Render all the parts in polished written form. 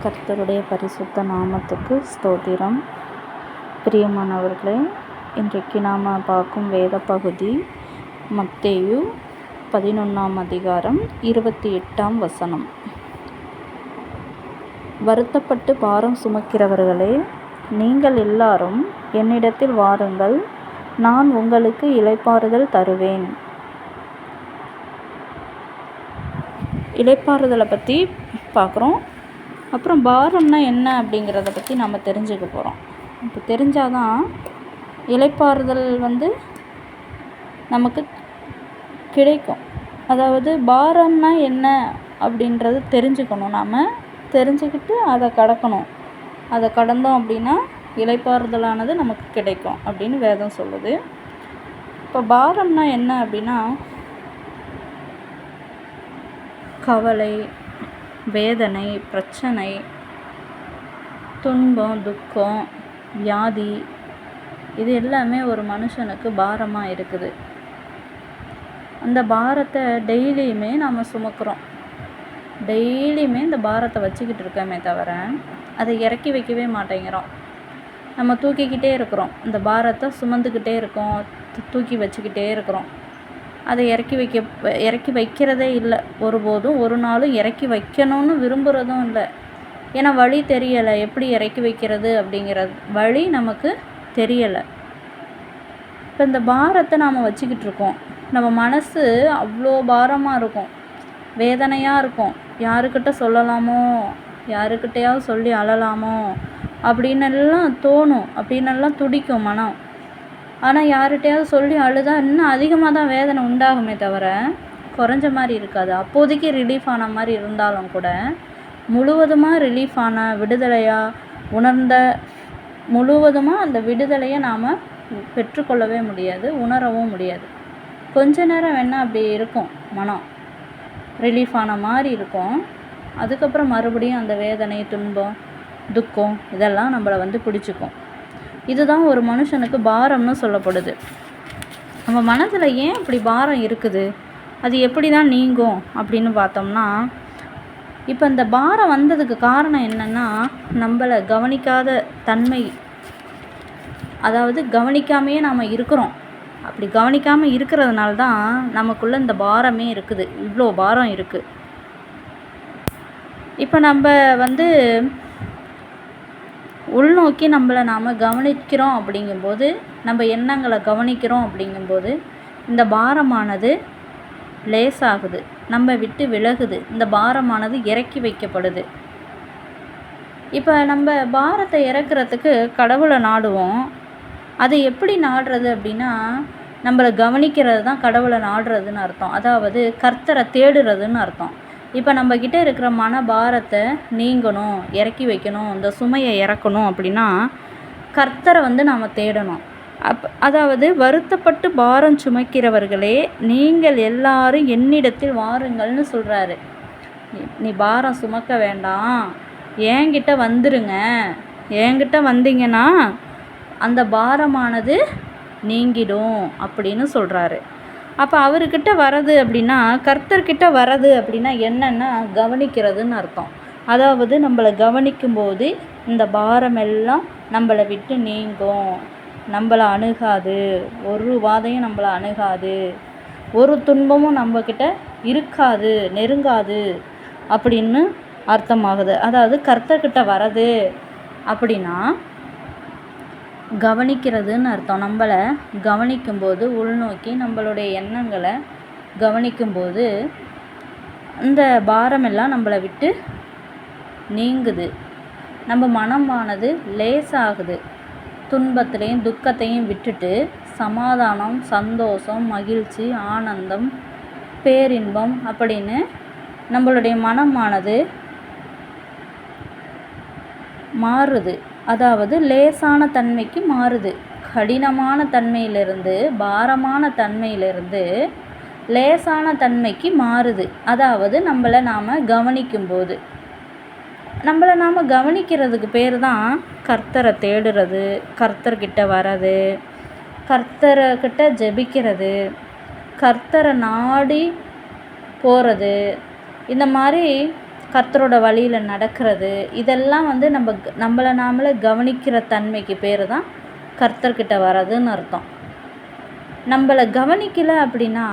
கர்த்தருடைய பரிசுத்த நாமத்துக்கு ஸ்தோத்திரம். பிரியமானவர்களே, இன்றைக்கு நாம் பார்க்கும் வேத பகுதி மத்தேயு 11 அதிகாரம் 28 வருத்தப்பட்டு பாரம் சுமக்கிறவர்களே, நீங்கள் எல்லாரும் என்னிடத்தில் வாருங்கள், நான் உங்களுக்கு இளைப்பாறுதல் தருவேன். இளைப்பாறுதலை பற்றி பார்க்குறோம். அப்புறம் பாரம்னா என்ன அப்படிங்கிறத பற்றி நம்ம தெரிஞ்சுக்க போகிறோம். இப்போ தெரிஞ்சாதான் இளைப்பாறுதல் நமக்கு கிடைக்கும். அதாவது பாரம்னா என்ன அப்படின்றது தெரிஞ்சுக்கணும். நாம் தெரிஞ்சுக்கிட்டு அதை கடக்கணும். அதை கடந்தோம் அப்படின்னா இளைப்பாறுதலானது நமக்கு கிடைக்கும் அப்படின்னு வேதம் சொல்லுது. இப்போ பாரம்னா என்ன அப்படின்னா கவலை, வேதனை, பிரச்சனை, துன்பம், துக்கம், வியாதி, இது எல்லாமே ஒரு மனுஷனுக்கு பாரமாக இருக்குது. அந்த பாரத்தை டெய்லியுமே நாம் சுமக்கிறோம். டெய்லியுமே இந்த பாரத்தை வச்சுக்கிட்டு இருக்கோமே தவிர அதை இறக்கி வைக்கவே மாட்டேங்கிறோம். நம்ம தூக்கிக்கிட்டே இருக்கிறோம். இந்த பாரத்தை சுமந்துக்கிட்டே இருக்கோம், தூக்கி வச்சுக்கிட்டே இருக்கிறோம். அதை இறக்கி வைக்கிறதே இல்லை. ஒருபோதும் ஒரு நாளும் இறக்கி வைக்கணும்னு விரும்புகிறதும் இல்லை. ஏன்னா வழி தெரியலை. எப்படி இறக்கி வைக்கிறது அப்படிங்கிற வழி நமக்கு தெரியலை. இப்போ இந்த பாரத்தை நாம் வச்சுக்கிட்டு இருக்கோம். நம்ம மனசு அவ்வளோ பாரமாக இருக்கும், வேதனையாக இருக்கும். யாருக்கிட்ட சொல்லலாமோ, யாருக்கிட்டையாவது சொல்லி அழலாமோ அப்படின்னெல்லாம் தோணும், அப்படின்னெல்லாம் துடிக்கும் மனம். ஆனால் யார்கிட்டையாவது சொல்லி அழுதா இன்னும் அதிகமாக தான் வேதனை உண்டாகுமே தவிர குறைஞ்ச மாதிரி இருக்காது. அப்போதைக்கு ரிலீஃப் ஆன மாதிரி இருந்தாலும் கூட முழுவதுமாக ரிலீஃப் ஆன விடுதலையாக உணர்ந்த முழுவதுமாக அந்த விடுதலையை நாம் பெற்றுக்கொள்ளவே முடியாது, உணரவும் முடியாது. கொஞ்ச நேரம் வேணால் அப்படி இருக்கும், மனம் ரிலீஃப் ஆன மாதிரி இருக்கும். அதுக்கப்புறம் மறுபடியும் அந்த வேதனை, துன்பம், துக்கம் இதெல்லாம் நம்மளை பிடிச்சிக்கும். இதுதான் ஒரு மனுஷனுக்கு பாரம்னு சொல்லப்படுது. நம்ம மனதில் ஏன் இப்படி பாரம் இருக்குது, அது எப்படி தான் நீங்கும் அப்படின்னு பார்த்தோம்னா, இப்போ இந்த பாரம் வந்ததுக்கு காரணம் என்னென்னா நம்மளை கவனிக்காத தன்மை. அதாவது கவனிக்காமையே நாம் இருக்கிறோம். அப்படி கவனிக்காமல் இருக்கிறதுனால தான் நமக்குள்ளே இந்த பாரமே இருக்குது. இவ்வளோ பாரம் இருக்குது. இப்போ நம்ம உள்நோக்கி நம்மளை நாம் கவனிக்கிறோம் அப்படிங்கும்போது, நம்ம எண்ணங்களை கவனிக்கிறோம் அப்படிங்கும்போது இந்த பாரமானது லேசாகுது, நம்ம விட்டு விலகுது. இந்த பாரமானது இறக்கி வைக்கப்படுது. இப்போ நம்ம பாரத்தை இறக்குறதுக்கு கடவுளை நாடுவோம். அது எப்படி நாடுறது அப்படின்னா, நம்மளை கவனிக்கிறது தான் கடவுளை நாடுறதுன்னு அர்த்தம். அதாவது கர்த்தரை தேடுறதுன்னு அர்த்தம். இப்போ நம்மக்கிட்ட இருக்கிற மன பாரத்தை நீங்கணும், இறக்கி வைக்கணும், இந்த சுமையை இறக்கணும் அப்படின்னா கர்த்தரை நாம் தேடணும். அதாவது வருத்தப்பட்டு பாரம் சுமக்கிறவர்களே, நீங்கள் எல்லாரும் என்னிடத்தில் வாருங்கள்னு சொல்கிறாரு. நீ பாரம் சுமக்க வேண்டாம், என்கிட்ட வந்துருங்க. என்கிட்ட வந்தீங்கன்னா அந்த பாரமானது நீங்கிடும் அப்படின்னு சொல்கிறாரு. அப்போ அவர்கிட்ட வர்றது அப்படின்னா, கர்த்தர்கிட்ட வர்றது அப்படின்னா என்னென்னா கவனிக்கிறதுன்னு அர்த்தம். அதாவது நம்மளை கவனிக்கும்போது இந்த பாரமெல்லாம் நம்மளை விட்டு நீங்கும், நம்மளை அணுகாது, ஒரு வாதையும் நம்மளை அணுகாது, ஒரு துன்பமும் நம்மக்கிட்ட இருக்காது, நெருங்காது அப்படின்னு அர்த்தமாகுது. அதாவது கர்த்தர்கிட்ட வர்றது அப்படின்னா கவனிக்கிறதுன்னு அர்த்தம். நம்மளை கவனிக்கும்போது, உள்நோக்கி நம்மளுடைய எண்ணங்களை கவனிக்கும்போது இந்த பாரமெல்லாம் நம்மளை விட்டு நீங்குது. நம்ம மனமானது லேசாகுது. துன்பத்திலையும் துக்கத்தையும் விட்டுட்டு சமாதானம், சந்தோஷம், மகிழ்ச்சி, ஆனந்தம், பேரின்பம் அப்படின்னு நம்மளுடைய மனமானது மாறுது. அதாவது லேசான தன்மைக்கு மாறுது. கடினமான தன்மையிலிருந்து, பாரமான தன்மையிலிருந்து லேசான தன்மைக்கு மாறுது. அதாவது நம்மளை நாம் கவனிக்கும்போது, நம்மளை நாம் கவனிக்கிறதுக்கு பேர் தான் கர்த்தரை தேடுறது, கர்த்தர்கிட்ட வர்றது, கர்த்தர்கிட்ட ஜெபிக்கிறது, கர்த்தரை நாடி போகிறது. இந்த மாதிரி கர்த்தரோட வழியில் நடக்கிறது, இதெல்லாம் வந்து நம்மளை நாமளே கவனிக்கிற தன்மைக்கு பேர் தான் கர்த்தர்கிட்ட வர்றதுன்னு அர்த்தம். நம்மளை கவனிக்கலை அப்படின்னா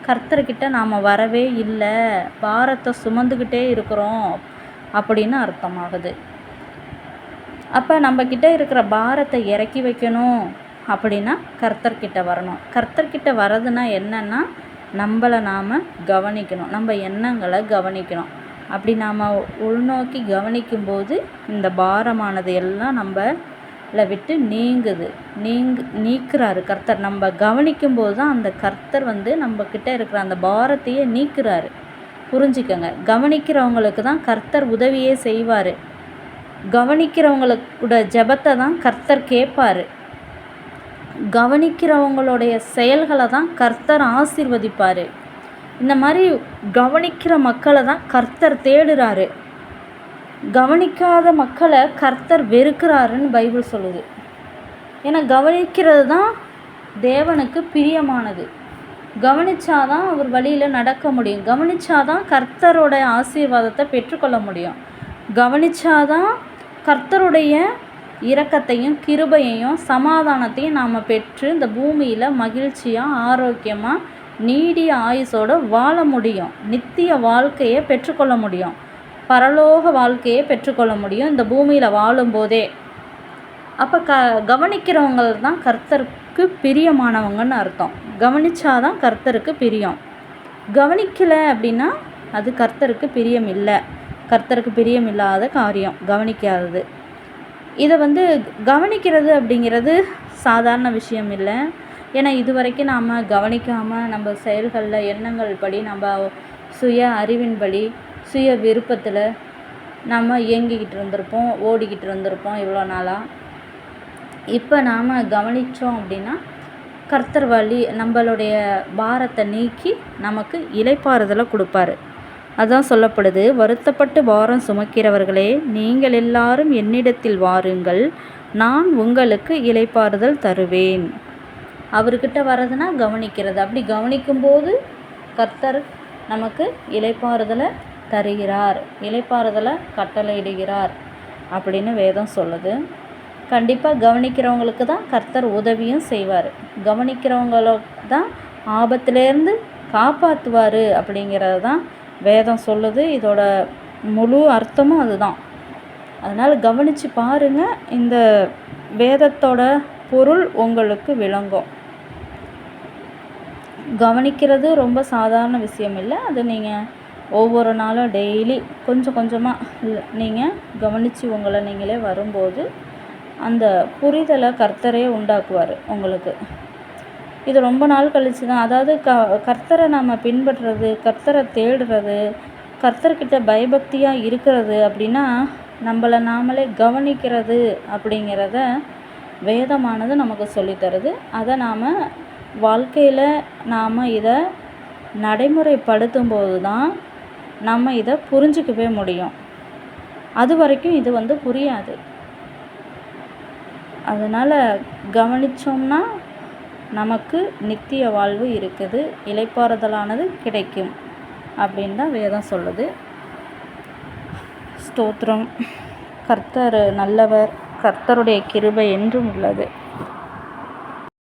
கர்த்தர்கிட்ட நாம் வரவே இல்லை, பாரத்தை சுமந்துக்கிட்டே இருக்கிறோம் அப்படின்னு அர்த்தமாகுது. அப்போ நம்மக்கிட்ட இருக்கிற பாரத்தை இறக்கி வைக்கணும் அப்படின்னா கர்த்தர்கிட்ட வரணும். கர்த்தர்கிட்ட வர்றதுன்னா என்னென்னா நம்மளை நாம் கவனிக்கணும், நம்ம எண்ணங்களை கவனிக்கணும். அப்படி நாம் உள்நோக்கி கவனிக்கும்போது இந்த பாரமானது எல்லாம் நம்மளை விட்டு நீங்குது, நீக்கிறாரு கர்த்தர். நம்ம கவனிக்கும்போது தான் அந்த கர்த்தர் வந்து நம்மக்கிட்ட இருக்கிற அந்த பாரத்தையே நீக்கிறாரு. புரிஞ்சுக்கங்க, கவனிக்கிறவங்களுக்கு தான் கர்த்தர் உதவியே செய்வார். கவனிக்கிறவங்களோட ஜெபத்தை தான் கர்த்தர் கேட்பார். கவனிக்கிறவங்களுடைய செயல்களை தான் கர்த்தர் ஆசீர்வதிப்பார். இந்த மாதிரி கவனிக்கிற மக்களை தான் கர்த்தர் தேடுறாரு. கவனிக்காத மக்களை கர்த்தர் வெறுக்கிறாருன்னு பைபிள் சொல்லுது. ஏன்னா கவனிக்கிறது தான் தேவனுக்கு பிரியமானது. கவனிச்சாதான் அவர் வழியில் நடக்க முடியும். கவனிச்சாதான் கர்த்தரோட ஆசீர்வாதத்தை பெற்றுக்கொள்ள முடியும். கவனிச்சாதான் கர்த்தருடைய இரக்கத்தையும் கிருபையையும் சமாதானத்தையும் நாம் பெற்று இந்த பூமியில் மகிழ்ச்சியாக ஆரோக்கியமாக நீடிய ஆயுசோடு வாழ முடியும். நித்திய வாழ்க்கையை பெற்றுக்கொள்ள முடியும். பரலோக வாழ்க்கையை பெற்றுக்கொள்ள முடியும் இந்த பூமியில் வாழும்போதே. அப்போ கவனிக்கிறவங்க தான் கர்த்தருக்கு பிரியமானவங்கன்னு அர்த்தம். கவனிச்சாதான் கர்த்தருக்கு பிரியம். கவனிக்கலை அப்படின்னா அது கர்த்தருக்கு பிரியம் இல்லை. கர்த்தருக்கு பிரியம் இல்லாத காரியம் கவனிக்காதது. இதை வந்து கவனிக்கிறது அப்படிங்கிறது சாதாரண விஷயம் இல்லை. ஏன்னா இது வரைக்கும் நாம் கவனிக்காமல் நம்ம செயல்களில் எண்ணங்கள் படி நம்ம சுய அறிவின்படி சுய விருப்பத்தில் நம்ம இயங்கிக்கிட்டு இருந்திருப்போம், ஓடிக்கிட்டு இருந்திருப்போம் இவ்வளோ நாளாக. இப்போ நாம் கவனித்தோம் அப்படின்னா கர்த்தர் வழி நம்மளுடைய பாரத்தை நீக்கி நமக்கு இளைப்பாறுதலை கொடுப்பாரு. அதான் சொல்லப்படுது, வருத்தப்பட்டு பாரம் சுமக்கிறவர்களே நீங்கள் எல்லாரும் என்னிடத்தில் வாருங்கள், நான் உங்களுக்கு இளைப்பாறுதல் தருவேன். அவர்கிட்ட வர்றதுன்னா கவனிக்கிறது. அப்படி கவனிக்கும்போது கர்த்தர் நமக்கு இளைப்பாறுதலை தருகிறார், இளைப்பாறுதலை கட்டளையிடுகிறார் அப்படின்னு வேதம் சொல்லுது. கண்டிப்பாக கவனிக்கிறவங்களுக்கு தான் கர்த்தர் உதவியும் செய்வார். கவனிக்கிறவங்களுக்கு தான் ஆபத்துலேருந்து காப்பாற்றுவார் அப்படிங்கிறது தான் வேதம் சொல்லுது. இதோட முழு அர்த்தமும் அதுதான். அதனால் கவனித்து பாருங்கள், இந்த வேதத்தோட பொருள் உங்களுக்கு விளங்கும். கவனிக்கிறது ரொம்ப சாதாரண விஷயம் இல்லை. அது நீங்கள் ஒவ்வொரு நாளும் டெய்லி கொஞ்சம் கொஞ்சமாக நீங்கள் கவனித்து உங்களை நீங்களே வரும்போது அந்த புரிதலை கர்த்தரே உண்டாக்குவார் உங்களுக்கு. இது ரொம்ப நாள் கழிச்சு தான், அதாவது கர்த்தரை நம்ம பின்பற்றுறது, கர்த்தரை தேடுறது, கர்த்தர்கிட்ட பயபக்தியாக இருக்கிறது அப்படின்னா நம்மளை நாமளே கவனிக்கிறது அப்படிங்கிறத வேதமானது நமக்கு சொல்லித்தருது. அதை நாம் வாழ்க்கையில் நாம் இதை நடைமுறைப்படுத்தும்போது தான் நம்ம இதை புரிஞ்சிக்கவே முடியும். அது வரைக்கும் இது வந்து புரியாது. அதனால் கவனித்தோம்னா நமக்கு நித்திய வாழ்வு இருக்குது, இளைப்பாறுதலானது கிடைக்கும் அப்படின்னு தான் வேதம் சொல்லுது. ஸ்தோத்திரம். கர்த்தர் நல்லவர், கர்த்தருடைய கிருபை என்றும் உள்ளது.